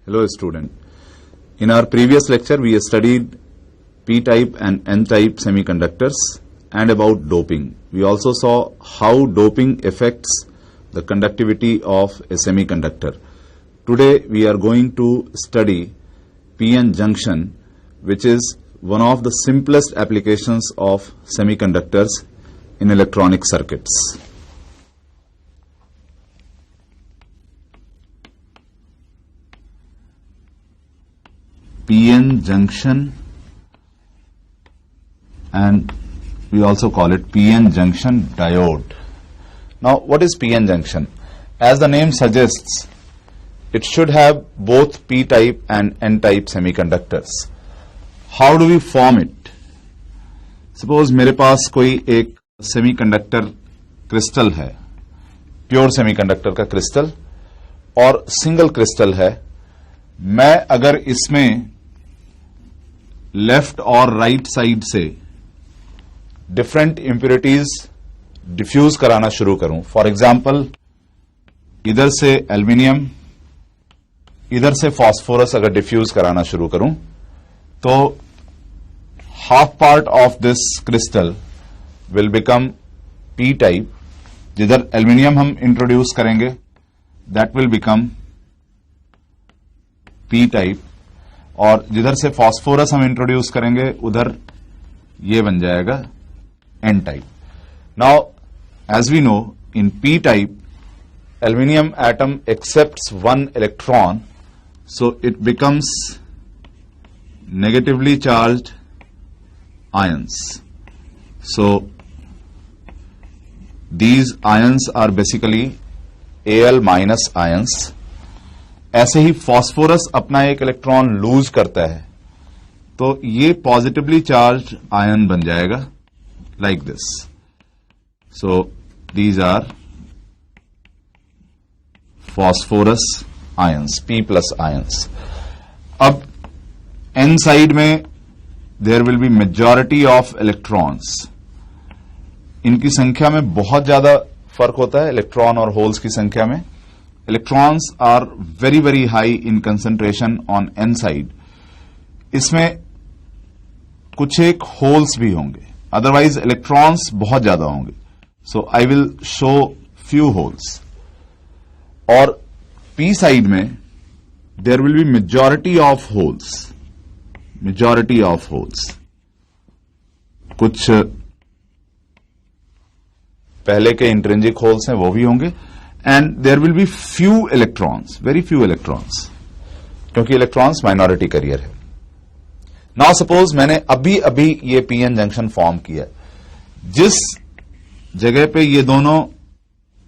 Hello student. In our previous lecture we studied p-type and n-type semiconductors and about doping. We also saw how doping affects the conductivity of a semiconductor. Today we are going to study p-n junction, which is one of the simplest applications of semiconductors in electronic circuits. p-n junction, and we also call it p-n junction diode. Now, what is p-n junction? As the name suggests, it should have both p-type and n-type semiconductors. How do we form it? Suppose मेरे पास कोई एक semiconductor crystal है, pure semiconductor का crystal और single crystal है. मैं अगर इसमें लेफ्ट और राइट साइड से डिफरेंट इंप्योरिटीज डिफ्यूज कराना शुरू करूं, फॉर एग्जाम्पल इधर से एल्यूमिनियम, इधर से फास्फोरस अगर डिफ्यूज कराना शुरू करूं, तो half part of this crystal will become P type. जिधर एल्यूमिनियम हम इंट्रोड्यूस करेंगे that will become P type, और जिधर से फास्फोरस हम इंट्रोड्यूस करेंगे उधर ये बन जाएगा N type. Now as we know, in P type aluminium atom accepts one electron, so it becomes negatively charged ions. So these ions are basically Al minus ions. ऐसे ही फास्फोरस अपना एक electron lose करता है, तो ये positively charge ion बन जाएगा like this. So these are phosphorus ions, P plus ions. अब N साइड में there will be majority of electrons. इनकी संख्या में बहुत ज्यादा फर्क होता है, इलेक्ट्रॉन और होल्स की संख्या में. Electrons are very very high in concentration on N side. इसमें कुछ एक होल्स भी होंगे, अदरवाइज इलेक्ट्रॉन्स बहुत ज्यादा होंगे. So I will show few holes. और P साइड में there will be majority of holes, majority of holes. कुछ पहले के इंट्रिंसिक होल्स हैं वो भी होंगे, and there will be few electrons, very few electrons, क्योंकि इलेक्ट्रॉन्स माइनॉरिटी कैरियर है. नाउ सपोज मैंने अभी अभी ये पी-एन जंक्शन फॉर्म किया. जिस जगह पे ये दोनों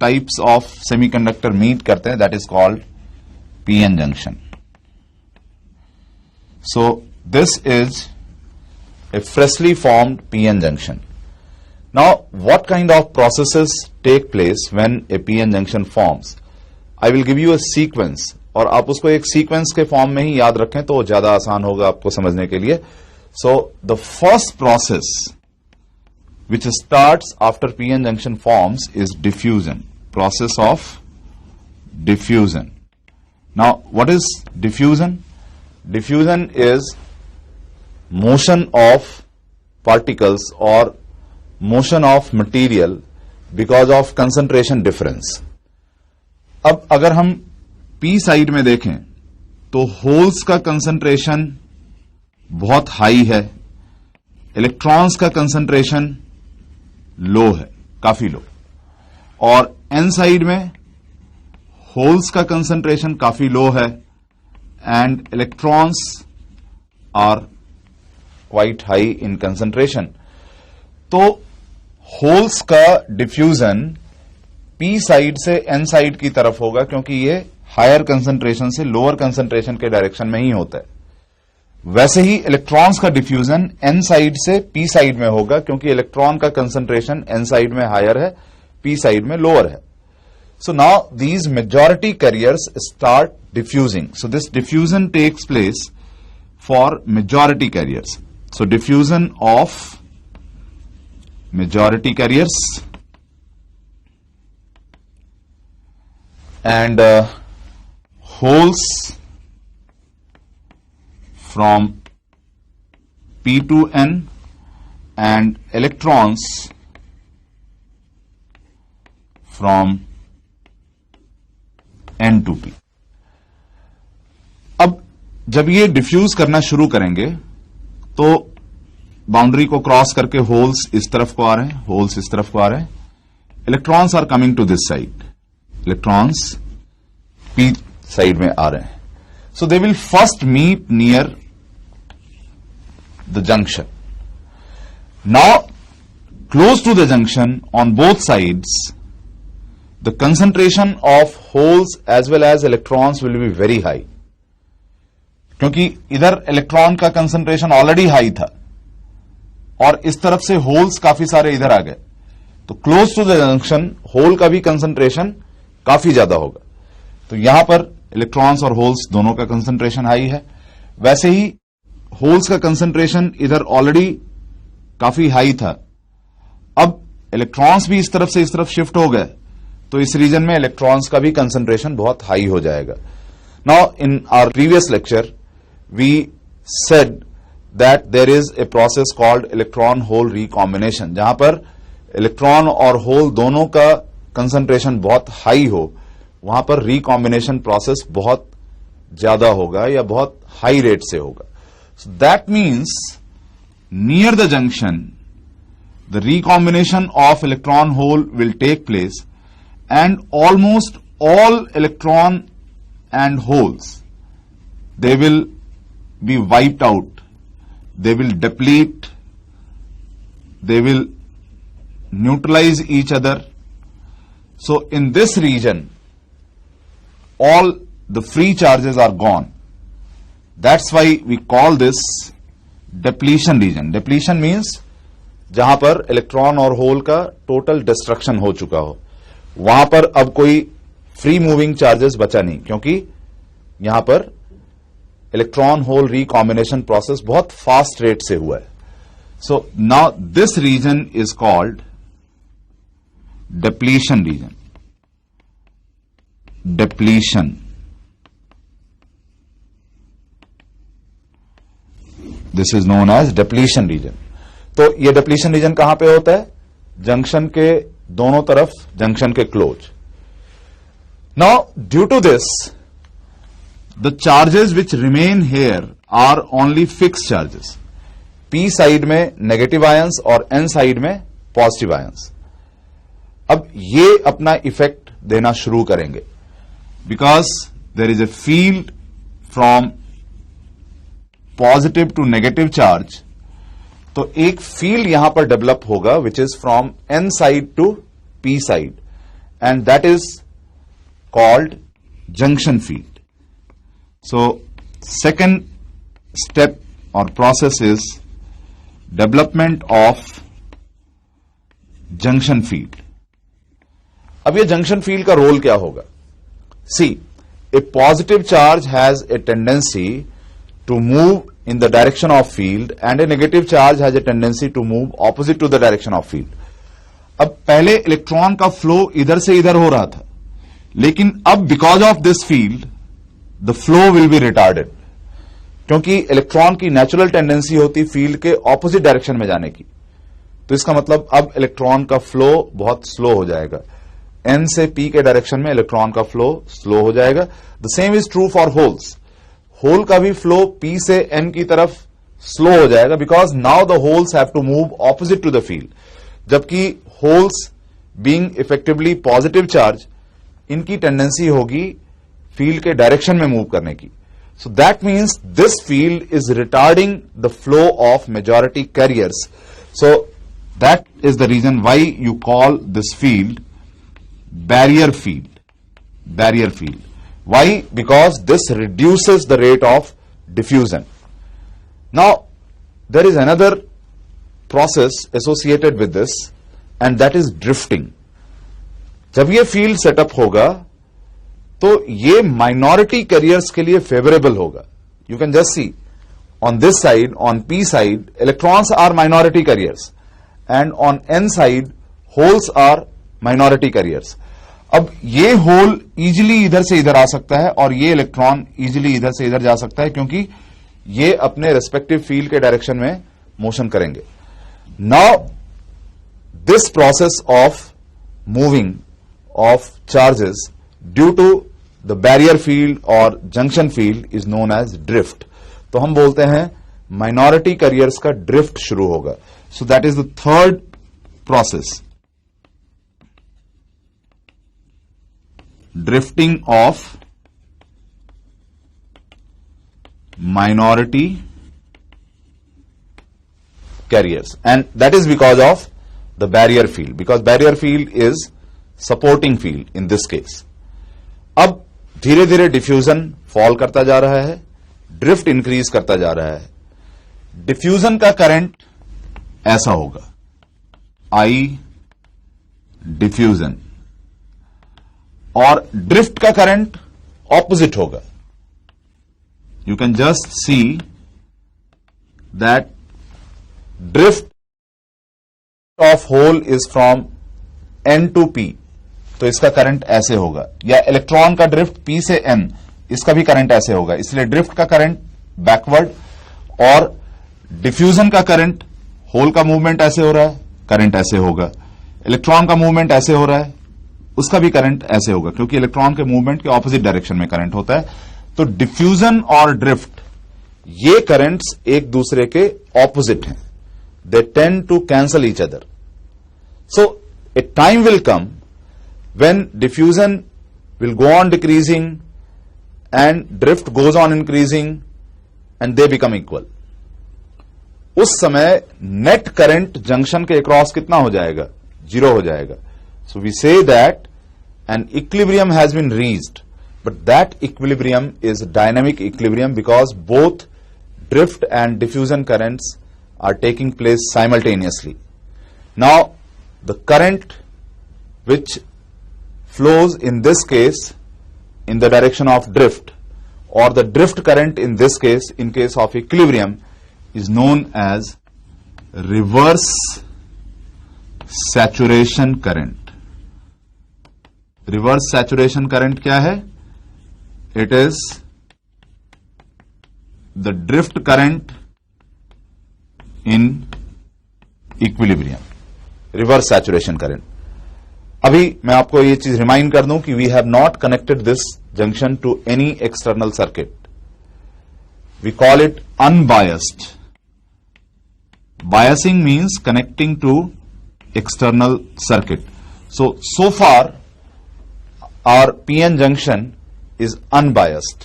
टाइप्स ऑफ सेमीकंडक्टर मीट करते हैं, that is called p-n junction. So this is a freshly formed p-n junction. Now what kind of processes take place when a p-n junction forms? I will give you a sequence, और आप उसको एक sequence के form में ही याद रखें तो ज्यादा आसान होगा आपको समझने के लिए. So the first process which starts after p-n junction forms is diffusion, process of diffusion. Now, what is diffusion? Diffusion is motion of particles or motion of material because of concentration difference. अब अगर हम P side में देखें तो holes का concentration बहुत high है, electrons का कंसंट्रेशन लो है, काफी लो. और N साइड में होल्स का कंसंट्रेशन काफी लो है and electrons are quite high in concentration. तो होल्स का डिफ्यूजन P साइड से N साइड की तरफ होगा, क्योंकि ये हायर कंसंट्रेशन से लोअर कंसंट्रेशन के डायरेक्शन में ही होता है. वैसे ही इलेक्ट्रॉन्स का डिफ्यूजन N साइड से P साइड में होगा, क्योंकि इलेक्ट्रॉन का कंसंट्रेशन N साइड में हायर है, P साइड में लोअर है. So now these majority carriers start diffusing. So this diffusion takes place for majority carriers. So diffusion of majority carriers, and holes from P to N and electrons from N to P. अब जब ये diffuse करना शुरू करेंगे तो boundary को cross करके holes इस तरफ को आ रहे हैं, होल्स इस तरफ को आ रहे हैं. Electrons are coming to this side, electrons P side में आ रहे हैं. So they will first meet near the junction. Now close to the junction on both sides the concentration of holes as well as electrons will be very high, क्योंकि इधर electron का concentration already high था और इस तरफ से holes काफी सारे इधर आ गए, तो close to the junction hole का भी कंसंट्रेशन काफी ज्यादा होगा. तो यहां पर इलेक्ट्रॉन्स और होल्स दोनों का कंसंट्रेशन हाई है. वैसे ही होल्स का कंसंट्रेशन इधर ऑलरेडी काफी हाई था, अब इलेक्ट्रॉन्स भी इस तरफ से इस तरफ शिफ्ट हो गए, तो इस रीजन में इलेक्ट्रॉन्स का भी कंसंट्रेशन बहुत हाई हो जाएगा. Now in our previous lecture we said that there is a process called electron hole recombination, जहां पर इलेक्ट्रॉन और होल दोनों का कंसंट्रेशन बहुत हाई हो, वहां पर रिकॉम्बिनेशन प्रोसेस बहुत ज्यादा होगा या बहुत हाई रेट से होगा. So that means near the junction the recombination of electron hole will take place and almost all electron and holes, they will be wiped out, they will deplete, they will neutralize each other. So in this region all the free charges are gone. That's why we call this depletion region. Depletion means जहां पर electron और whole का total destruction हो चुका हो, वहां पर अब कोई फ्री मूविंग चार्जेस बचा नहीं, क्योंकि यहां पर इलेक्ट्रॉन होल रिकॉम्बिनेशन प्रोसेस बहुत फास्ट रेट से हुआ है. So now this region is called depletion region. Depletion, this is known as depletion region. तो ये डिप्लीशन रीजन कहां पे होता है? जंक्शन के दोनों तरफ, जंक्शन के close. Now due to this the charges which remain here are only fix charges. P side में नेगेटिव आयंस और N साइड में पॉजिटिव आयंस. अब ये अपना इफेक्ट देना शुरू करेंगे, because there is a field from positive to negative charge. तो एक फील्ड यहां पर डेवलप होगा which is from N side to P side, and that is called junction field. So second step और process is development of junction field. अब ये junction field का role क्या होगा? See, a positive charge has a tendency to move in the direction of field and a negative charge has a tendency to move opposite to the direction of field. अब पहले electron का flow इधर से इधर हो रहा था, लेकिन अब because of this field the flow will be retarded, क्योंकि इलेक्ट्रॉन की नेचुरल टेंडेंसी होती फील्ड के ऑपोजिट डायरेक्शन में जाने की. तो इसका मतलब अब इलेक्ट्रॉन का फ्लो बहुत स्लो हो जाएगा. N से P के डायरेक्शन में इलेक्ट्रॉन का फ्लो स्लो हो जाएगा. The same is true for holes. Hole का भी फ्लो P से N की तरफ स्लो हो जाएगा, because now the holes have to move opposite to the field. जबकि holes being effectively positive charge, इनकी टेंडेंसी होगी फील्ड के डायरेक्शन में मूव करने की. So that means this field is retarding the flow of majority carriers. So that is the reason why you call this field barrier field. Barrier field. Why? Because this reduces the rate of diffusion. Now, there is another process associated with this, and that is drifting. जब ये field setup होगा तो ये minority carriers के लिए favourable होगा. You can just see on this side, on P side, electrons are minority carriers, and on N side holes are minority carriers. अब ये होल इजिली इधर से इधर आ सकता है और ये इलेक्ट्रॉन इजिली इधर से इधर जा सकता है, क्योंकि ये अपने रेस्पेक्टिव फील्ड के डायरेक्शन में मोशन करेंगे. Now this process of moving of charges due to the barrier field or junction field is known as drift. तो हम बोलते हैं minority carriers का drift शुरू होगा. So that is the third process. Drifting of minority carriers, and that is because of the barrier field, because barrier field is supporting field in this case. अब धीरे धीरे डिफ्यूजन फॉल करता जा रहा है, ड्रिफ्ट इंक्रीज करता जा रहा है. डिफ्यूजन का करंट ऐसा होगा, आई डिफ्यूजन, और ड्रिफ्ट का करंट ऑपोजिट होगा. You can just see that drift of hole is from N to P, तो इसका करंट ऐसे होगा. या इलेक्ट्रॉन का ड्रिफ्ट पी से एन, इसका भी करंट ऐसे होगा. इसलिए ड्रिफ्ट का करंट बैकवर्ड और डिफ्यूजन का करंट, होल का मूवमेंट ऐसे हो रहा है, करंट ऐसे होगा. इलेक्ट्रॉन का मूवमेंट ऐसे हो रहा है, उसका भी करंट ऐसे होगा, क्योंकि इलेक्ट्रॉन के मूवमेंट के ऑपोजिट डायरेक्शन में करंट होता है. तो डिफ्यूजन और ड्रिफ्ट, ये करंट्स एक दूसरे के ऑपोजिट हैं. They tend to cancel each other. So a time will come when diffusion will go on decreasing and drift goes on increasing and they become equal. उस समय नेट करंट जंक्शन के across कितना हो जाएगा? 0 हो जाएगा. So we say that an equilibrium has been reached, but that equilibrium is a dynamic equilibrium because both drift and diffusion currents are taking place simultaneously. Now the current which flows in this case in the direction of drift, or the drift current in this case, in case of equilibrium, is known as reverse saturation current. Reverse saturation current क्या है? It is the drift current in equilibrium. Reverse saturation current. अभी मैं आपको ये चीज remind कर दूं कि we have not connected this junction to any external circuit. We call it unbiased. Biasing means connecting to external circuit. So far our PN junction is unbiased,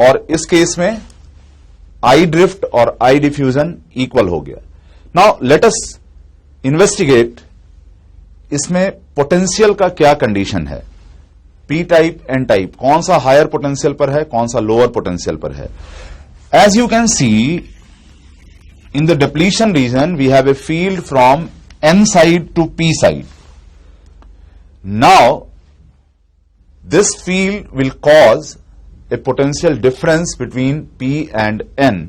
और इस केस में आई ड्रिफ्ट और आई डिफ्यूजन इक्वल हो गया. Now let us investigate इसमें potential का क्या condition है. पी टाइप, एन टाइप, कौन सा हायर पोटेंशियल पर है, कौन सा लोअर पोटेंशियल पर है. As you can see in the depletion region we have a field from N side to P side. Now this field will cause a potential difference between P and N.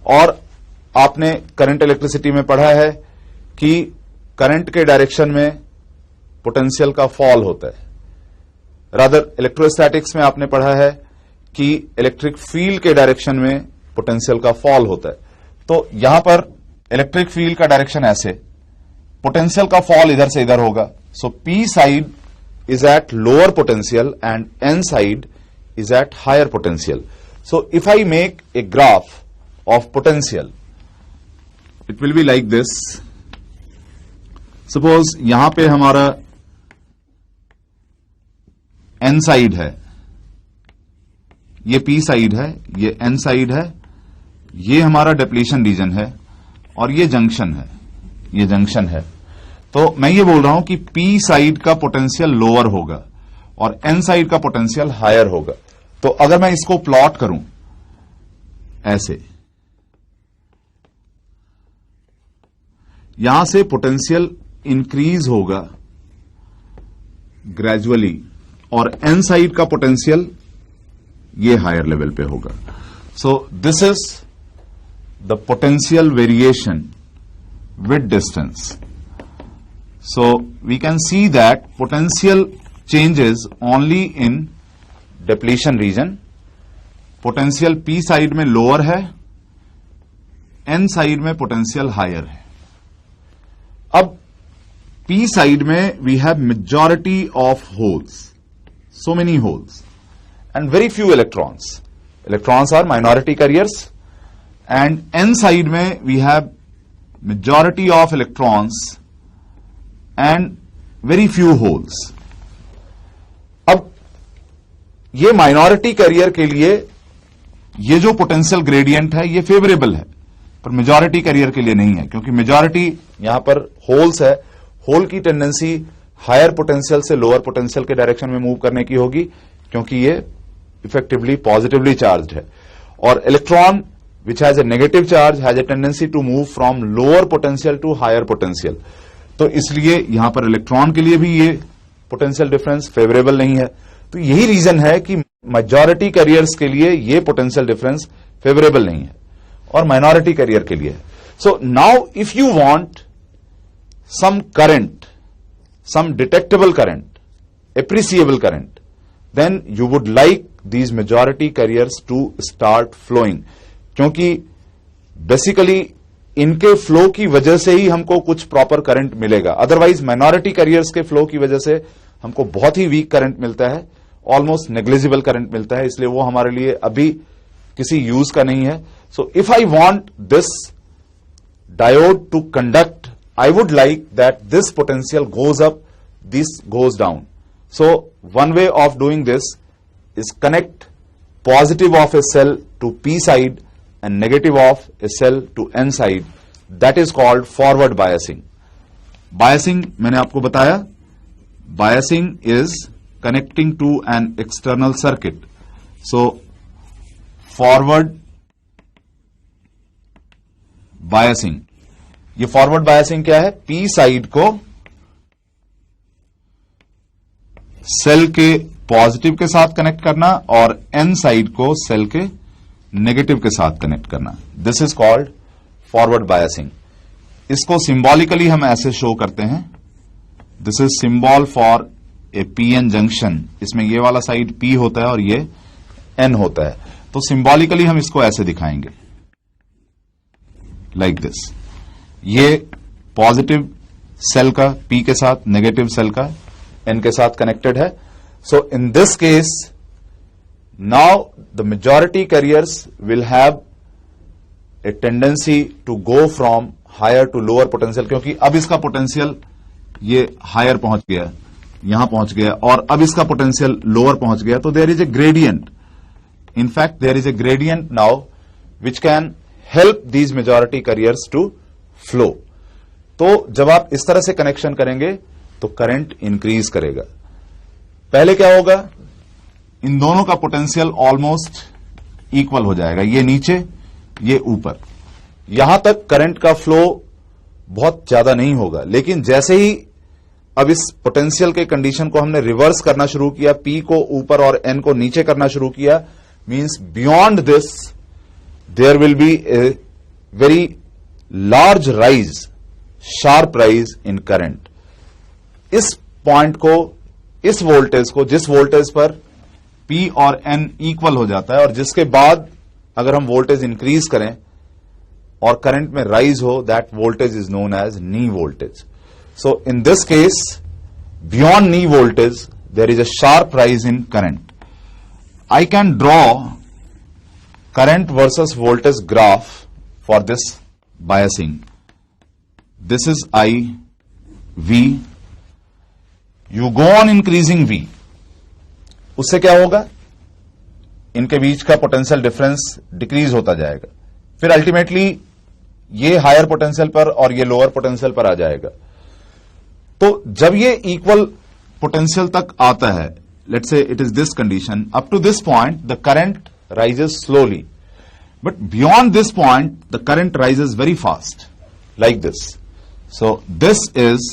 और आपने current electricity में पढ़ा है कि current के direction में potential का fall होता है. रादर इलेक्ट्रोस्टैटिक्स में आपने पढ़ा है कि इलेक्ट्रिक फील्ड के डायरेक्शन में पोटेंशियल का फॉल होता है. तो यहां पर इलेक्ट्रिक फील्ड का डायरेक्शन ऐसे, पोटेंशियल का फॉल इधर से इधर होगा. So P side is at lower potential and N side is at higher potential. So if I make a graph of potential, it will be like this. Suppose यहां पे हमारा N side है, ये P side है, ये N side है, ये हमारा डिप्लीशन रीजन है, और ये जंक्शन है, ये जंक्शन है. तो मैं ये बोल रहा हूं कि पी साइड का पोटेंशियल लोअर होगा और एन साइड का पोटेंशियल हायर होगा. तो अगर मैं इसको प्लॉट करूं ऐसे, यहां से पोटेंशियल इंक्रीज होगा ग्रेजुअली, और एन साइड का पोटेंशियल ये हायर लेवल पे होगा. So this is the potential variation with distance. So we can see that potential changes only in depletion region, potential P side में लोअर है, N side में potential higher है। अब P side में we have majority of holes, so many holes and very few electrons. Electrons are minority carriers. And N side में we have majority of electrons and very few holes. अब ये minority carrier के लिए ये जो potential gradient है ये favourable है, पर मेजॉरिटी कैरियर के लिए नहीं है, क्योंकि मेजॉरिटी यहां पर होल्स है। होल की टेंडेंसी हायर पोटेंशियल से लोअर पोटेंशियल के डायरेक्शन में मूव करने की होगी, क्योंकि ये इफेक्टिवली पॉजिटिवली चार्ज्ड है। और electron which has a negative charge has a tendency to move from lower potential to higher potential. तो इसलिए यहां पर इलेक्ट्रॉन के लिए भी ये पोटेंशियल डिफरेंस फेवरेबल नहीं है। तो यही रीजन है कि मेजॉरिटी कैरियर्स के लिए ये पोटेंशियल डिफरेंस फेवरेबल नहीं है और माइनॉरिटी कैरियर के लिए है। So now if you want some current, some detectable current, appreciable current, then you would like these majority carriers to start flowing, क्योंकि बेसिकली इनके फ्लो की वजह से ही हमको कुछ प्रॉपर करंट मिलेगा। अदरवाइज माइनॉरिटी कैरियर्स के फ्लो की वजह से हमको बहुत ही वीक करंट मिलता है, ऑलमोस्ट नेग्लिजिबल करंट मिलता है, इसलिए वो हमारे लिए अभी किसी यूज का नहीं है। सो if I want this diode two conduct, I would like that this potential goes up, this goes down. So one way of doing this is connect positive of a cell to P side and negative of a cell to N side. That is called forward biasing. Biasing मैंने आपको बताया, biasing is connecting to an external circuit. So forward biasing, ये forward biasing क्या है? P side को cell के positive के साथ कनेक्ट करना और एन साइड को सेल के नेगेटिव के साथ कनेक्ट करना। This is called forward biasing. इसको सिंबॉलिकली हम ऐसे शो करते हैं। This is symbol for a P N junction. इसमें ये वाला साइड पी होता है और ये एन होता है। तो सिंबॉलिकली हम इसको ऐसे दिखाएंगे, लाइक दिस। ये पॉजिटिव सेल का पी के साथ, नेगेटिव सेल का एन के साथ कनेक्टेड है। So in this case now the majority carriers will have a tendency to go from higher to lower potential, क्योंकि अब इसका पोटेंशियल ये हायर पहुंच गया, यहां पहुंच गया, और अब इसका पोटेंशियल लोअर पहुंच गया। तो there is a gradient, in fact there is a gradient now which can help these majority carriers to flow. तो जब आप इस तरह से कनेक्शन करेंगे तो करंट इंक्रीज करेगा। पहले क्या होगा? इन दोनों का पोटेंशियल ऑलमोस्ट इक्वल हो जाएगा, ये नीचे ये ऊपर। यहां तक करंट का फ्लो बहुत ज्यादा नहीं होगा, लेकिन जैसे ही अब इस पोटेंशियल के कंडीशन को हमने रिवर्स करना शुरू किया, पी को ऊपर और एन को नीचे करना शुरू किया, means beyond this there will be a very large rise, sharp rise in current. इस पॉइंट को, इस वोल्टेज को, जिस वोल्टेज पर P और N इक्वल हो जाता है और जिसके बाद अगर हम वोल्टेज इंक्रीज करें और करंट में राइज हो, that voltage is known as knee voltage. So in this case beyond knee voltage there is a sharp rise in current. I can draw current versus voltage graph for this biasing. This is I, V. You go on increasing V. उससे क्या होगा? इनके बीच का potential difference decrease होता जाएगा, फिर ultimately ये higher potential पर और ये लोअर पोटेंशियल पर आ जाएगा। तो जब ये इक्वल पोटेंशियल तक आता है, let's say it is this condition, up to this point the current rises slowly, but beyond this point the current rises very fast, like this. So this is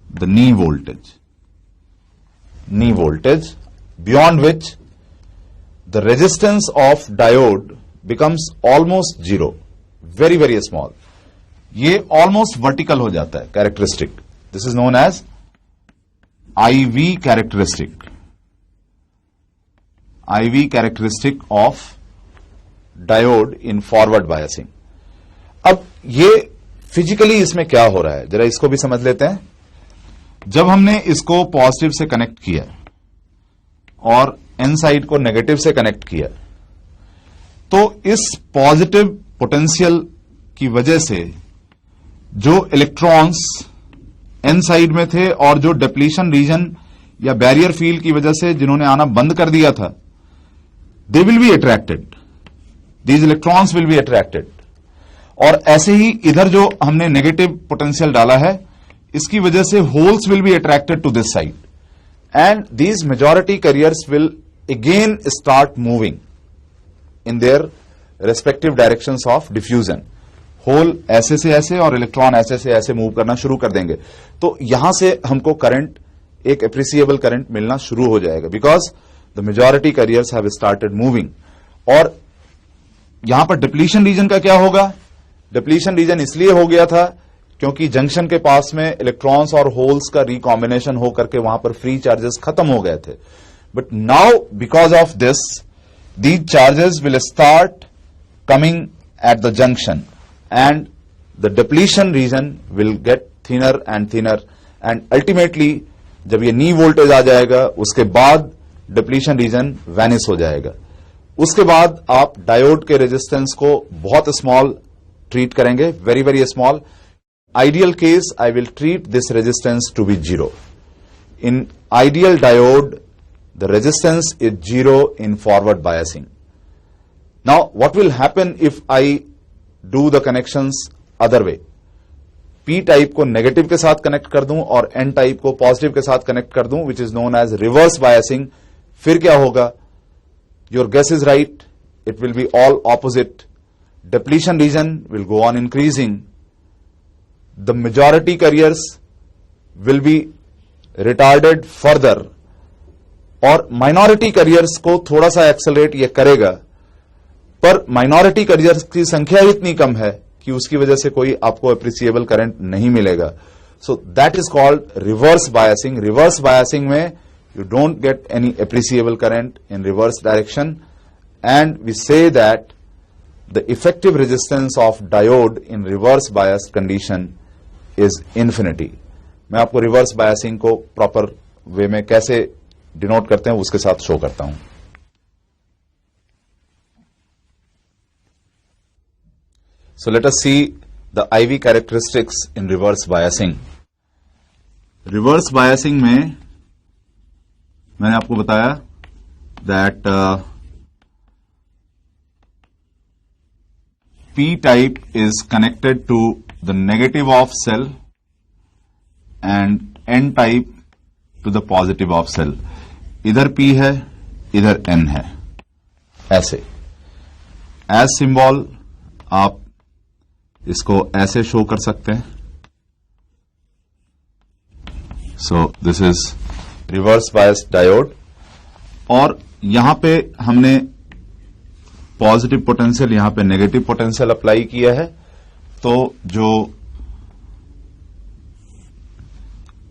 the knee voltage, beyond which the resistance of diode becomes almost zero, very very small. ये almost vertical हो जाता है characteristic. This is known as IV characteristic. IV characteristic of diode in forward biasing. अब ये physically इसमें क्या हो रहा है जरा इसको भी समझ लेते हैं. जब हमने इसको पॉजिटिव से कनेक्ट किया और एन साइड को नेगेटिव से कनेक्ट किया तो इस पॉजिटिव पोटेंशियल की वजह से जो इलेक्ट्रॉन्स एन साइड में थे और जो डिप्लीशन रीजन या बैरियर फील्ड की वजह से जिन्होंने आना बंद कर दिया था, they will be attracted, these electrons will be attracted. और ऐसे ही इधर जो हमने नेगेटिव पोटेंशियल डाला है इसकी वजह से holes will be attracted to this side and these majority carriers will again start moving in their respective directions of diffusion. Hole ऐसे से ऐसे और इलेक्ट्रॉन ऐसे से ऐसे मूव करना शुरू कर देंगे. तो यहां से हमको करंट, एक एप्रिसिएबल करंट मिलना शुरू हो जाएगा because the majority carriers have started moving. और यहां पर डिप्लीशन रीजन का क्या होगा? डिप्लीशन रीजन इसलिए हो गया था क्योंकि जंक्शन के पास में इलेक्ट्रॉन्स और होल्स का रिकॉम्बिनेशन होकर के वहां पर फ्री चार्जेस खत्म हो गए थे. But now because of this these charges will start coming at the junction and the depletion region will get thinner and thinner and ultimately जब ये नी वोल्टेज आ जाएगा उसके बाद डिप्लीशन रीजन वैनिश हो जाएगा. उसके बाद आप डायोड के रेजिस्टेंस को बहुत स्मॉल ट्रीट करेंगे, very very small. Ideal case I will treat this resistance to be zero. In ideal diode the resistance is zero in forward biasing. Now what will happen if I do the connections other way? P type को negative के साथ connect कर दूं और N type को positive के साथ connect कर दूं, which is known as reverse biasing. फिर क्या होगा? Your guess is right. It will be all opposite. Depletion region will go on increasing. The majority carriers will be retarded further. और minority carriers को थोड़ा सा accelerate ये करेगा, पर माइनॉरिटी कैरियर्स की संख्या इतनी कम है कि उसकी वजह से कोई आपको अप्रिसिएबल करंट नहीं मिलेगा. So that is called reverse biasing. Reverse biasing में you don't get any appreciable current in reverse direction and we say that the effective resistance of diode in reverse bias condition is infinity. मैं आपको reverse biasing को proper way में कैसे denote करते हैं उसके साथ शो करता हूं. So let us see the IV characteristics in reverse biasing. Reverse biasing में मैंने आपको बताया that P type is connected to the negative of cell and N type to the positive of cell. इधर P है, इधर N है, ऐसे. As symbol आप इसको ऐसे शो कर सकते हैं. सो this is reverse bias diode. और यहां पे हमने पॉजिटिव पोटेंशियल, यहां पे नेगेटिव पोटेंशियल अप्लाई किया है. तो जो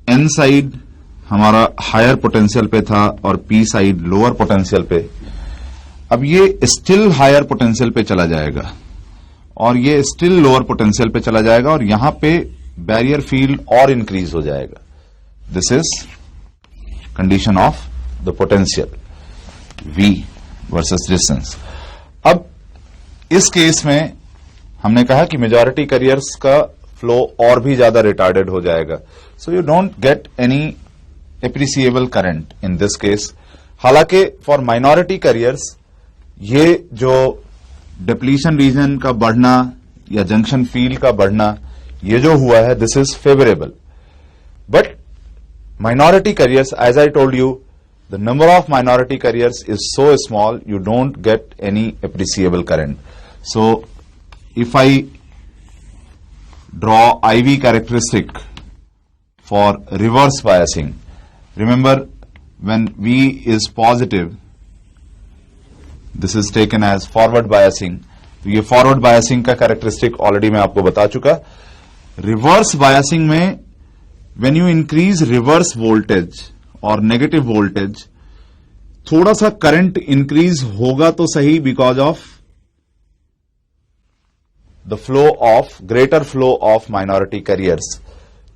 एन साइड हमारा हायर पोटेंशियल पे था और पी साइड लोअर पोटेंशियल पे, अब ये स्टिल हायर पोटेंशियल पे चला जाएगा और ये स्टिल लोअर पोटेंशियल पे चला जाएगा और यहां पे बैरियर फील्ड और इंक्रीज हो जाएगा. This is condition of the potential V versus distance. अब इस केस में हमने कहा कि मेजॉरिटी कैरियर्स का फ्लो और भी ज्यादा रिटार्डेड हो जाएगा. So you don't get any appreciable current in this case. हालांकि फॉर माइनॉरिटी कैरियर्स ये जो डिप्लीशन रीजन का बढ़ना या जंक्शन फील्ड का बढ़ना ये जो हुआ है this is favourable. But minority carriers, as I told you, the number of minority carriers is so small you don't get any appreciable current. So if I draw IV characteristic for reverse biasing, remember when V is positive, this is taken as forward biasing. तो ये forward biasing का characteristic already मैं आपको बता चुका. Reverse biasing में when you increase reverse voltage और negative voltage थोड़ा सा करंट इंक्रीज होगा तो सही because of the flow of greater flow of minority carriers,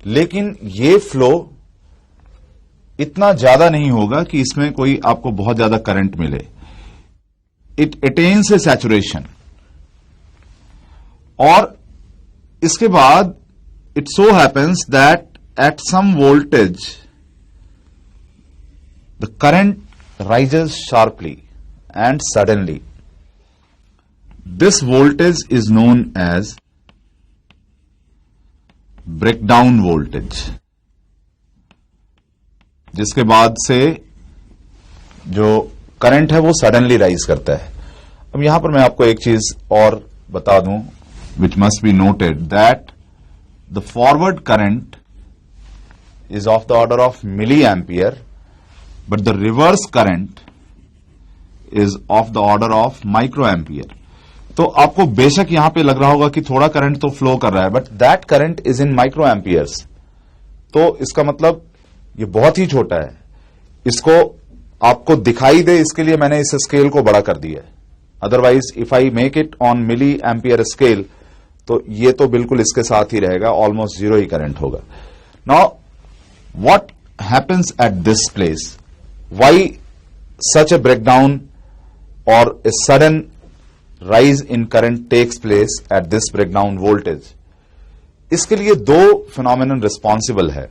लेकिन ये फ्लो इतना ज्यादा नहीं होगा कि इसमें कोई आपको बहुत ज्यादा करंट मिले. इट अटेन्स ए सैचुरेशन, और इसके बाद it so happens that at some voltage the current rises sharply and suddenly. This voltage is known as breakdown voltage, जिसके बाद से जो करंट है वो सडनली राइज करता है. अब यहां पर मैं आपको एक चीज और बता दूं which must be noted that the forward current is of the order of milliampere, but the reverse current is of the order of microampere. तो आपको बेशक यहां पे लग रहा होगा कि थोड़ा करंट तो फ्लो कर रहा है, but that current is in microamperes. तो इसका मतलब ये बहुत ही छोटा है. इसको आपको दिखाई दे इसके लिए मैंने इस स्केल को बड़ा कर दिया है. Otherwise if I make it on milli ampere scale तो ये तो बिल्कुल इसके साथ ही रहेगा, ऑलमोस्ट जीरो ही करंट होगा. Now what happens at this place? Why such a breakdown or a sudden rise in current takes place at this breakdown voltage? इसके लिए दो phenomenon responsible है.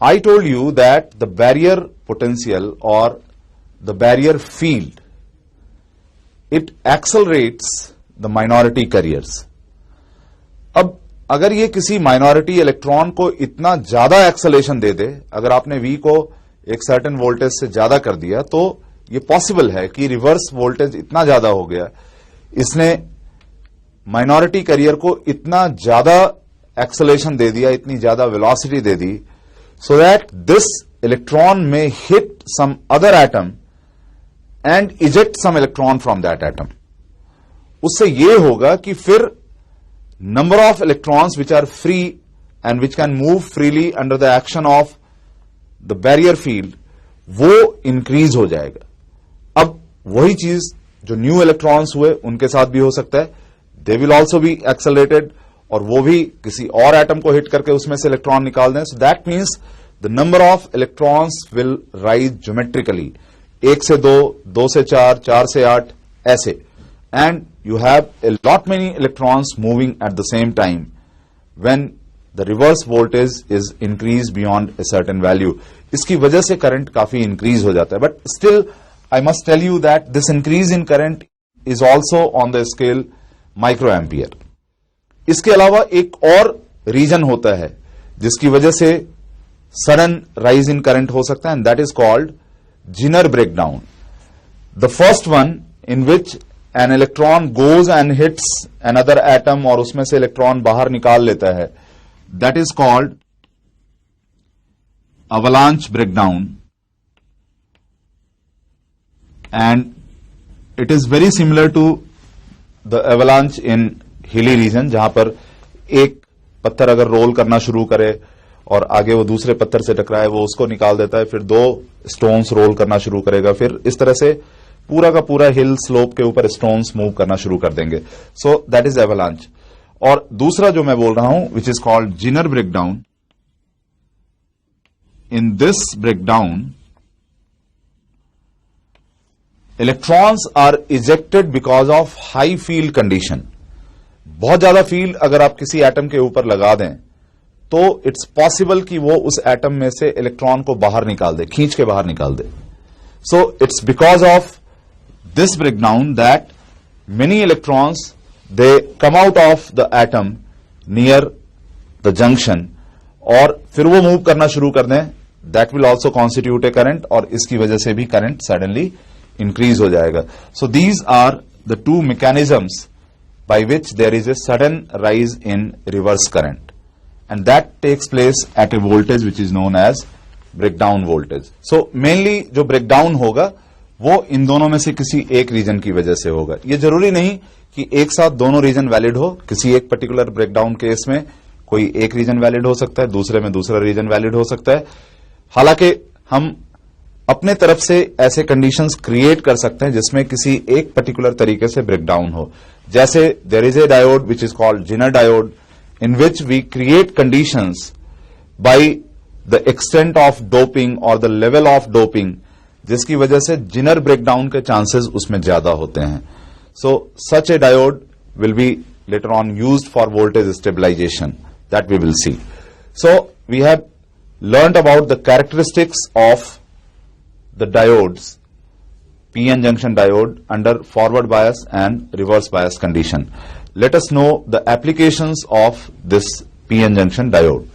I told you that the barrier potential or the barrier field, it accelerates the minority carriers. अब अगर ये किसी minority electron को इतना ज्यादा एक्सेलेरेशन दे दे, अगर आपने V को एक सर्टेन वोल्टेज से ज्यादा कर दिया तो ये पॉसिबल है कि रिवर्स वोल्टेज इतना ज्यादा हो गया, इसने माइनॉरिटी कैरियर को इतना ज्यादा एक्सेलेरेशन दे दिया, इतनी ज्यादा वेलोसिटी दे दी, सो दैट दिस इलेक्ट्रॉन में hit some other atom and eject some electron from that atom. उससे ये होगा कि फिर number of electrons which are free and which can move freely under the action of the barrier field, वो increase हो जाएगा. अब वही चीज जो न्यू इलेक्ट्रॉन्स हुए उनके साथ भी हो सकता है. They will also be accelerated, और वो भी किसी और एटम को हिट करके उसमें से इलेक्ट्रॉन निकाल दें. सो that means the number of electrons will rise geometrically, 1 से 2, 2 से 4, 4 से 8 ऐसे, and you have a lot many electrons moving at the same time when the reverse voltage is increased beyond a certain value. इसकी वजह से current काफी increase हो जाता है. But still I must tell you that this increase in current is also on the scale microampere. इसके अलावा एक और रीजन होता है जिसकी वजह से सडन राइज इन करंट हो सकता है, and that is called zener breakdown. The first one in which an electron goes and hits another atom, और उसमें से इलेक्ट्रॉन बाहर निकाल लेता है, that is called avalanche breakdown, and it is very similar to the avalanche in hilly region, जहां पर एक पत्थर अगर रोल करना शुरू करे और आगे वो दूसरे पत्थर से टकराए, वो उसको निकाल देता है, फिर 2 स्टोन्स रोल करना शुरू करेगा, फिर इस तरह से पूरा का पूरा हिल स्लोप के ऊपर स्टोन्स मूव करना शुरू कर देंगे. So that is avalanche. और दूसरा जो मैं बोल रहा हूं which is called zener breakdown. In this breakdown electrons are ejected because of high field condition. बहुत ज्यादा फील्ड अगर आप किसी एटम के ऊपर लगा दें तो इट्स पॉसिबल कि वो उस एटम में से इलेक्ट्रॉन को बाहर निकाल दे, खींच के बाहर निकाल दे. So it's because of this breakdown that many electrons they come out of the atom near the junction, और फिर वो मूव करना शुरू कर दें. that will also constitute a current, और इसकी वजह से भी करंट सडनली इंक्रीज हो जाएगा. so these are the two mechanisms by which there is a sudden rise in reverse current, and that takes place at a voltage which is known as breakdown voltage. so mainly जो breakdown होगा वो इन दोनों में से किसी एक reason की वजह से होगा. ये जरूरी नहीं कि एक साथ दोनों रीजन वैलिड हो. किसी एक पर्टिकुलर ब्रेकडाउन केस में कोई एक रीजन वैलिड हो सकता है, दूसरे में दूसरा रीजन वैलिड हो सकता है. हालांकि हम अपने तरफ से ऐसे कंडीशंस क्रिएट कर सकते हैं जिसमें किसी एक पर्टिकुलर तरीके से ब्रेकडाउन हो. जैसे there is a diode which is called zener diode in which we create conditions by the extent of doping और द लेवल ऑफ डोपिंग, जिसकी वजह से जिनर ब्रेकडाउन के चांसेस उसमें ज्यादा होते हैं. So such a diode will be later on used for voltage stabilization, that we will see. So we have learned about the characteristics of the diodes, PN junction diode under forward bias and reverse bias condition. Let us know the applications of this PN junction diode.